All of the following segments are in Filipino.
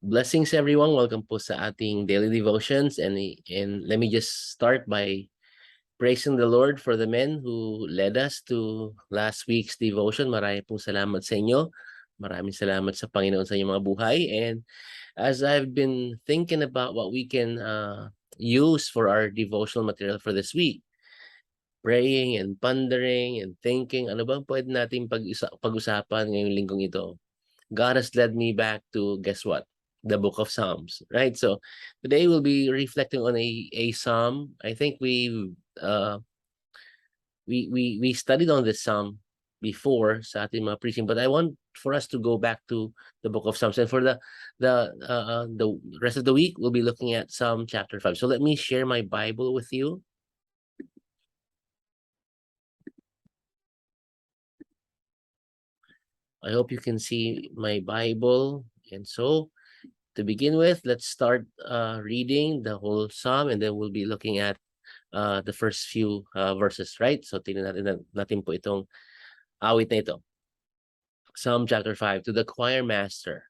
Blessings everyone. Welcome po sa ating daily devotions and let me just start by praising the Lord for the men who led us to last week's devotion. Maraming pong salamat sa inyo. Maraming salamat sa Panginoon sa inyong mga buhay. And as I've been thinking about what we can use for our devotional material for this week, praying and pondering and thinking, ano bang pwede natin pag-usapan ngayong linggong ito? God has led me back to, guess what? The book of Psalms, right? So today we'll be reflecting on a psalm. I think we studied on this psalm before sa ating mga preaching, but I want for us to go back to the book of Psalms, and for the rest of the week we'll be looking at Psalm chapter 5. So let me share my Bible with you. I hope you can see my Bible. And so to begin with, let's start reading the whole psalm, and then we'll be looking at the first few verses, right? So tingnan natin po itong awit na ito. Psalm chapter 5, to the choirmaster,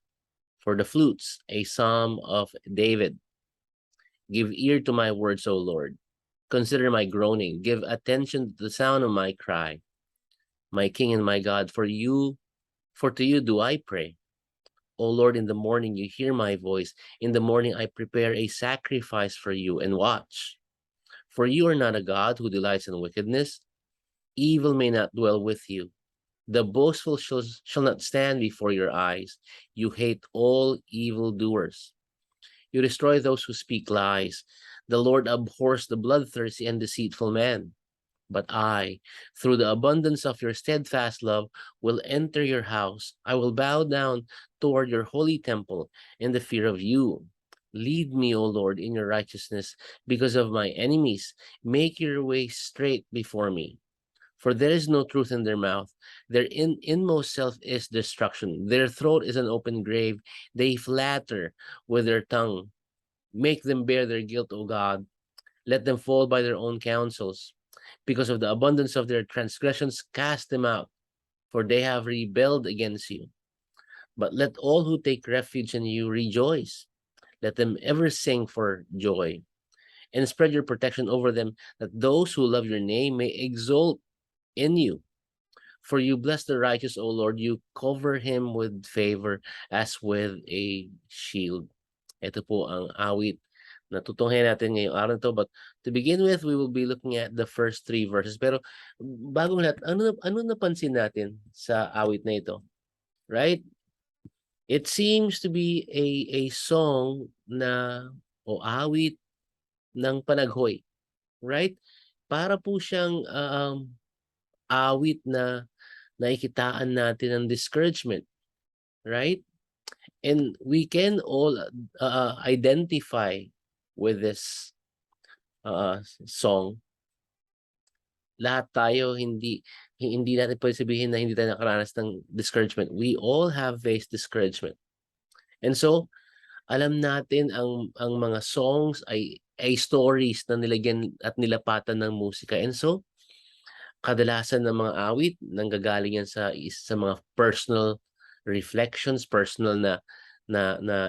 for the flutes, a psalm of David. Give ear to my words, O Lord. Consider my groaning. Give attention to the sound of my cry. My King and my God, for to you do I pray. O Lord, in the morning you hear my voice. In the morning I prepare a sacrifice for you and watch. For you are not a God who delights in wickedness. Evil may not dwell with you. The boastful shall not stand before your eyes. You hate all evildoers. You destroy those who speak lies. The Lord abhors the bloodthirsty and deceitful man. But I, through the abundance of your steadfast love, will enter your house. I will bow down toward your holy temple in the fear of you. Lead me, O Lord, in your righteousness because of my enemies. Make your way straight before me. For there is no truth in their mouth. Their inmost self is destruction. Their throat is an open grave. They flatter with their tongue. Make them bear their guilt, O God. Let them fall by their own counsels. Because of the abundance of their transgressions, cast them out, for they have rebelled against you. But let all who take refuge in you rejoice. Let them ever sing for joy, and spread your protection over them, that those who love your name may exult in you. For you bless the righteous, O Lord. You cover him with favor as with a shield. Ito po ang awit na tutunghayan natin ngayong araw to. But to begin with, we will be looking at the first 3 verses. Pero bagong lahat, ano napansin natin sa awit na ito? Right? It seems to be a song na o awit ng panaghoy. Right? Para po siyang awit na nakikitaan natin ng discouragement. Right? And we can all identify with this song. Lahat tayo hindi natin pwede sabihin na hindi tayo nakaranas ng discouragement. We all have faced discouragement. And so, alam natin ang mga songs ay stories na nilagyan at nilapatan ng musika. And so, kadalasan ng mga awit nanggagaling yan sa mga personal reflections, personal na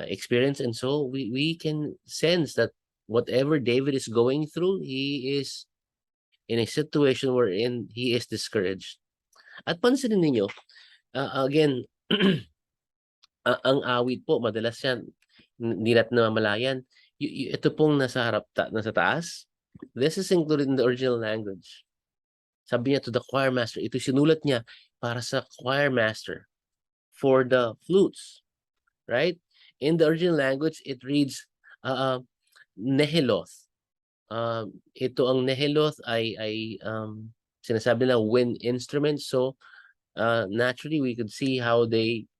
experience. And so we can sense that whatever David is going through, he is in a situation wherein he is discouraged. At pansinin ninyo, again, ang awit po, madalas yan, hindi natin namamalayan. Ito pong nasa nasa taas, this is included in the original language. Sabi niya to the choirmaster, ito sinulat niya para sa choirmaster for the flutes, right? In the original language, it reads Neheloth. Ito ang Neheloth ay sinasabi na wind instrument. So naturally, we could see how they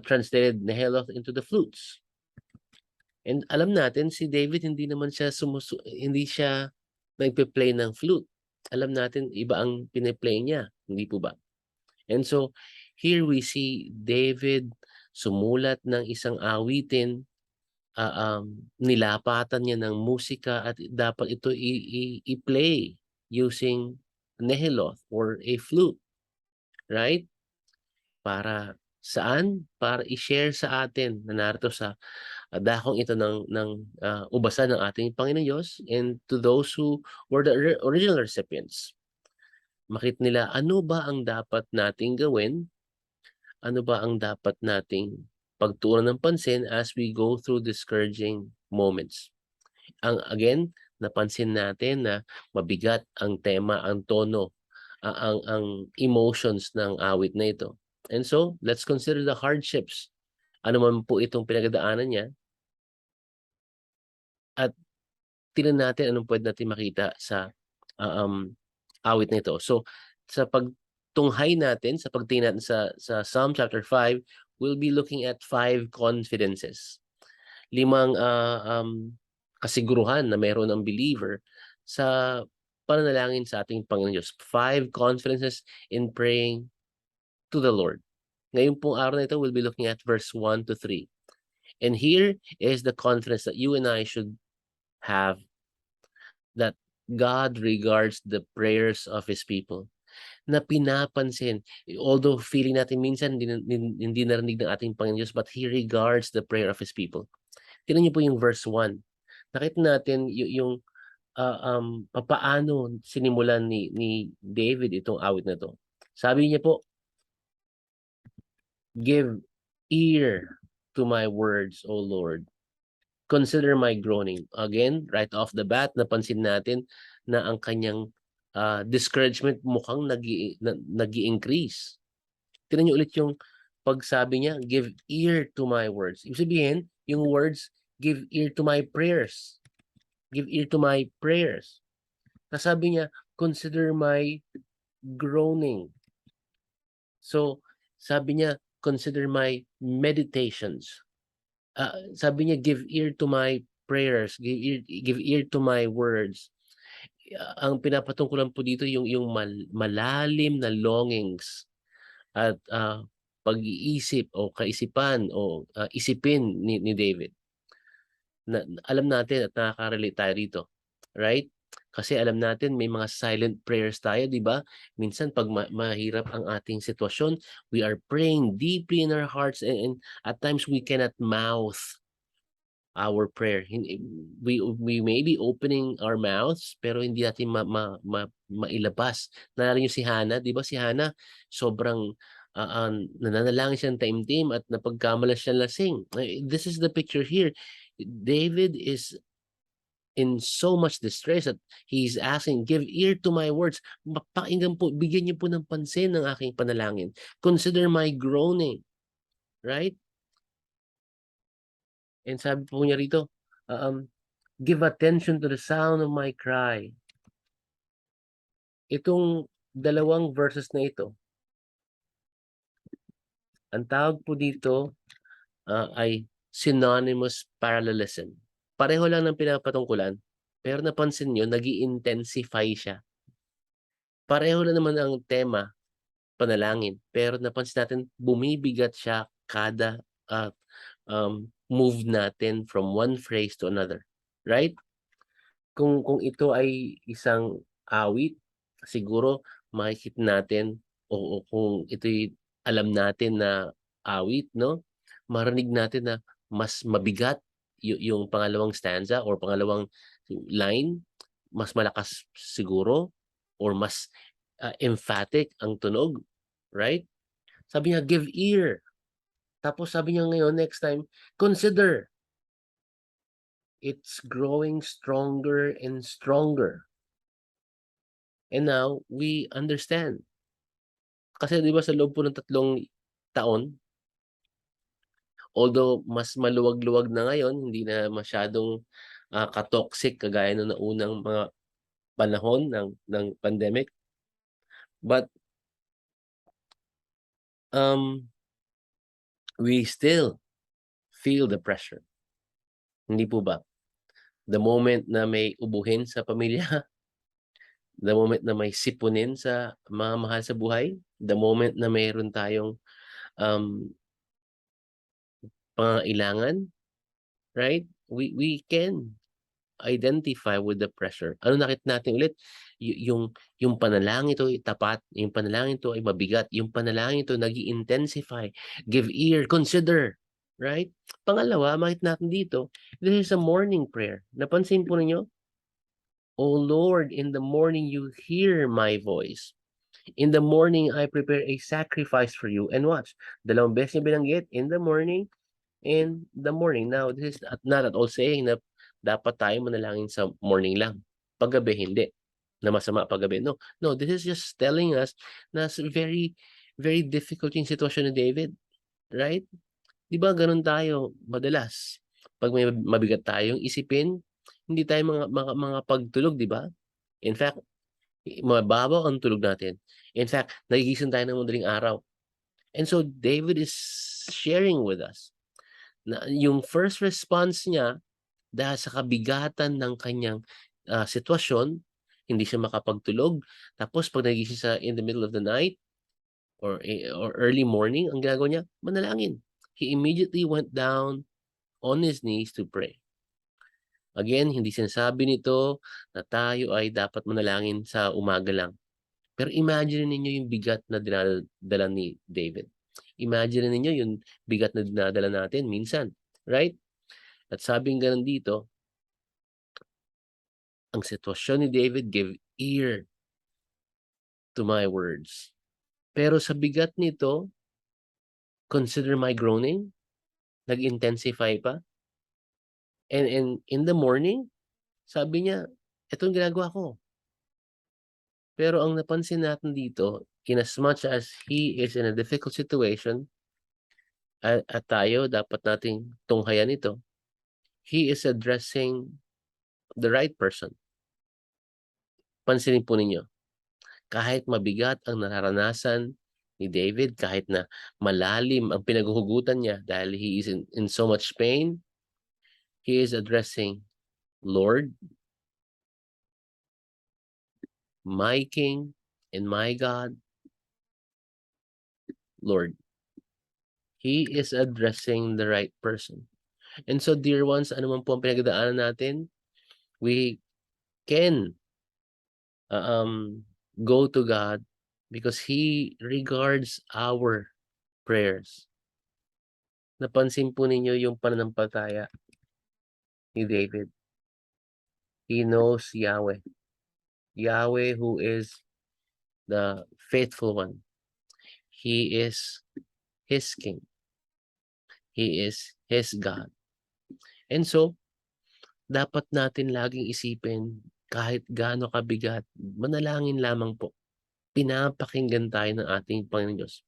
translated Neheloth into the flutes. And alam natin si David hindi naman siya hindi siya nagpe-play ng flute. Alam natin iba ang pine-play niya, hindi po ba? And so here we see David sumulat ng isang awitin, nilapatan niya ng musika at dapat ito i-play using Neheloth or a flute, right? Para Saan? Para i-share sa atin na narito sa dakong ito ng ubasan ng ating Panginoong Diyos, and to those who were the original recipients. Makita nila ano ba ang dapat nating gawin, ano ba ang dapat nating pagtuunan ng pansin as we go through discouraging moments. Again, napansin natin na mabigat ang tema, ang tono, ang emotions ng awit na ito. And so, let's consider the hardships. Ano man po itong pinagdaanan niya, at tingnan natin anong puwede natin makita sa awit na ito. So, sa pagtunghay natin, sa pagtingin natin sa Psalm chapter 5, we'll be looking at 5 confidences. 5 kasiguruhan na meron ang believer sa pananalangin sa ating Panginoon Diyos. 5 confidences in praying to the Lord. Ngayon pong araw na ito, we'll be looking at verse 1 to 3. And here is the confidence that you and I should have, that God regards the prayers of His people, na pinapansin. Although feeling natin minsan hindi narinig ng ating Panginoon Diyos, but He regards the prayer of His people. Tingnan niyo po yung verse 1. Nakita natin yung papaano sinimulan ni David itong awit na to. Sabi niya po, "Give ear to my words, O Lord. Consider my groaning." Again, right off the bat, napansin natin na ang kanyang discouragement mukhang nag-i-increase. Tingnan niyo ulit yung pagsabi niya, "Give ear to my words." Ibig sabihin, yung words, give ear to my prayers. Give ear to my prayers. Sabi niya, consider my groaning. So, sabi niya, consider my meditations. Sabi niya, give ear to my prayers, give ear to my words. Ang pinapatungkulan po dito yung malalim na longings at pag-iisip o kaisipan o isipin ni David. Alam natin at nakaka-relate tayo rito, right? Kasi alam natin may mga silent prayers tayo, 'di ba? Minsan 'pag mahirap ang ating sitwasyon, we are praying deeply in our hearts, and at times we cannot mouth our prayer. We may be opening our mouths pero hindi natin mailabas. Naalala niyo si Hannah, 'di ba si Hannah sobrang nananalangin siya ng taimtim at napagkamalan siyang lasing. This is the picture here. David is in so much distress that he's asking, "Give ear to my words." Pakinggan po, bigyan niyo po ng pansin ng aking panalangin. Consider my groaning, right? And sabi po niya rito, give attention to the sound of my cry. Itong dalawang verses na ito, ang tawag po dito ay synonymous parallelism. Pareho lang ng pinapatungkulan, pero napansin niyo, nag-i-intensify siya. Pareho lang naman ang tema, panalangin, pero napansin natin bumibigat siya kada move natin from one phrase to another, right? Kung ito ay isang awit, siguro makikita natin, o kung ito'y alam natin na awit, 'no, marinig natin na mas mabigat yung pangalawang stanza or pangalawang line, mas malakas siguro or mas emphatic ang tunog, right? Sabi niya, "Give ear." Tapos sabi niya ngayon, next time, "Consider." It's growing stronger and stronger. And now, we understand. Kasi 'di ba sa loob po ng 3 taon, although mas maluwag-luwag na ngayon, hindi na masyadong ka-toxic kagaya nung naunang mga panahon ng pandemic. But we still feel the pressure. Hindi po ba? The moment na may ubuhin sa pamilya, the moment na may sipunin sa mga mahal sa buhay, the moment na mayroon tayong um, pangangailangan, right? We can identify with the pressure. Ano nakita natin ulit? Yung panalangin ito ay tapat, yung panalangin ito ay mabigat, yung panalangin ito nag-intensify. Give ear, consider. Right? Pangalawa, makita natin dito, this is a morning prayer. Napansin po ninyo? O Lord, in the morning you hear my voice. In the morning, I prepare a sacrifice for you. And watch, dalawang beses niya binanggit, in the morning, in the morning. Now, this is not at all saying na dapat tayo manalangin sa morning lang. Paggabi, hindi. Na masama paggabi. No, no, this is just telling us na very, very difficult yung sitwasyon ni David. Right? Di ba ganun tayo madalas? Pag may mabigat tayong isipin, hindi tayo mga pagtulog, di ba? In fact, mababaw ang tulog natin. In fact, nagigising tayo ng madaling araw. And so David is sharing with us na yung first response niya dahil sa kabigatan ng kanyang sitwasyon, hindi siya makapagtulog. Tapos pag nagising sa in the middle of the night or early morning, ang ginagawa niya, manalangin. He immediately went down on his knees to pray. Again, hindi sinasabi nito na tayo ay dapat manalangin sa umaga lang. Pero imagine ninyo yung bigat na dinadala ni David. Imagine ninyo yung bigat na dinadala natin minsan. Right? At sabing ganun dito, ang sitwasyon ni David, give ear to my words. Pero sa bigat nito, consider my groaning. Nag-intensify pa. And in the morning, sabi niya, itong ginagawa ko. Pero ang napansin natin dito, in as much as he is in a difficult situation, at tayo dapat nating tunghayan ito, he is addressing the right person. Pansinin po ninyo, kahit mabigat ang nararanasan ni David, kahit na malalim ang pinaghuhugutan niya dahil he is in so much pain, he is addressing, Lord, my King and my God, Lord. He is addressing the right person. And so, dear ones, ano man po ang pinagdaanan natin, we can go to God because He regards our prayers. Napansin po ninyo yung pananampalataya ni David. He knows Yahweh. Yahweh who is the faithful one. He is His King. He is His God. And so, dapat natin laging isipin, kahit gaano kabigat, manalangin lamang po. Pinapakinggan tayo ng ating Panginoon Diyos.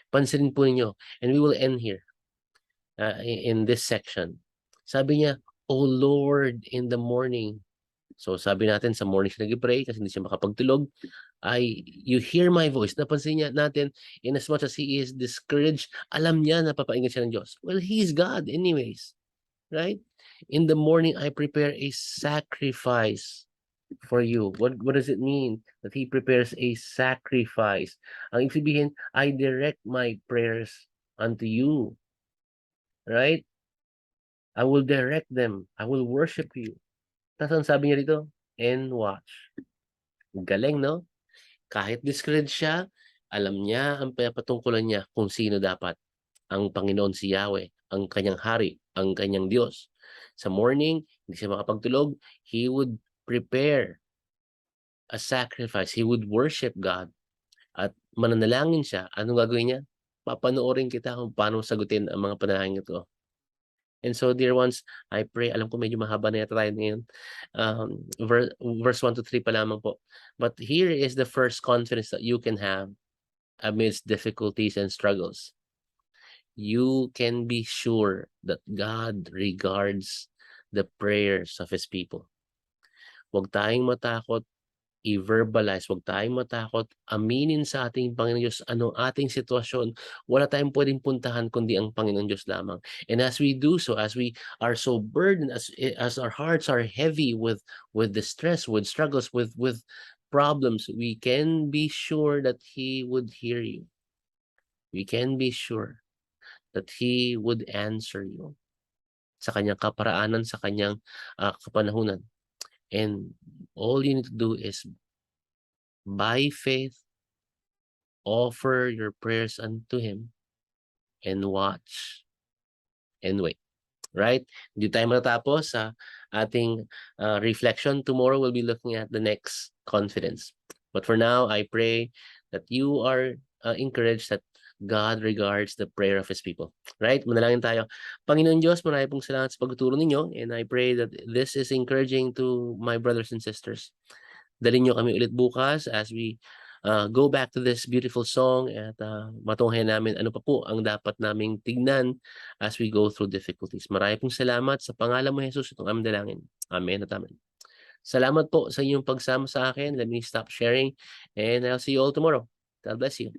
Pansinin po ninyo, and we will end here in this section. Sabi niya, O Lord, in the morning. So sabi natin, sa morning siya nag-pray kasi hindi siya makapagtulog. You hear my voice. Napansin niya natin, in as much as he is discouraged, alam niya na papainggan siya ng Diyos. Well, he is God anyways. Right? In the morning, I prepare a sacrifice for you. What does it mean that he prepares a sacrifice? Ang ibig sabihin, I direct my prayers unto you. Right? I will direct them. I will worship you. Tapos ang sabi niya dito, and watch. Galing, no? Kahit discouraged siya, alam niya ang patungkulan niya kung sino dapat. Ang Panginoon si Yahweh, ang kanyang hari, ang kanyang Diyos. Sa morning, hindi siya makapagtulog, he would prepare a sacrifice. He would worship God. At mananalangin siya. Anong gagawin niya? Papanoorin kita kung paano sagutin ang mga panalangin ito. And so, dear ones, I pray, alam ko medyo mahaba na yata tayo ngayon. Verse 1 to 3 pa lamang po. But here is the first confidence that you can have amidst difficulties and struggles. You can be sure that God regards the prayers of His people. Huwag tayong matakot i-verbalize, huwag tayong matakot aminin sa ating Panginoon Diyos anong ating sitwasyon. Wala tayong pwedeng puntahan kundi ang Panginoon Diyos lamang. And as we do so, as we are so burdened, as our hearts are heavy with distress, with struggles, with problems, we can be sure that He would hear you. We can be sure that He would answer you. sa kanyang kaparaanan, sa kanyang kapanahunan. And all you need to do is by faith, offer your prayers unto Him and watch and wait. Right? Hindi tayo matatapos sa ating reflection. Tomorrow we'll be looking at the next confidence. But for now, I pray that you are encouraged that God regards the prayer of His people. Right? Manalangin tayo. Panginoon Diyos, marami pong salamat sa pagtuturo ninyo, and I pray that this is encouraging to my brothers and sisters. Dalhin nyo kami ulit bukas as we go back to this beautiful song at matunghayan namin ano pa po ang dapat naming tignan as we go through difficulties. Marami pong salamat sa pangalan mo, Jesus, itong aming dalangin. Amen at amen. Salamat po sa inyong pagsama sa akin. Let me stop sharing and I'll see you all tomorrow. God bless you.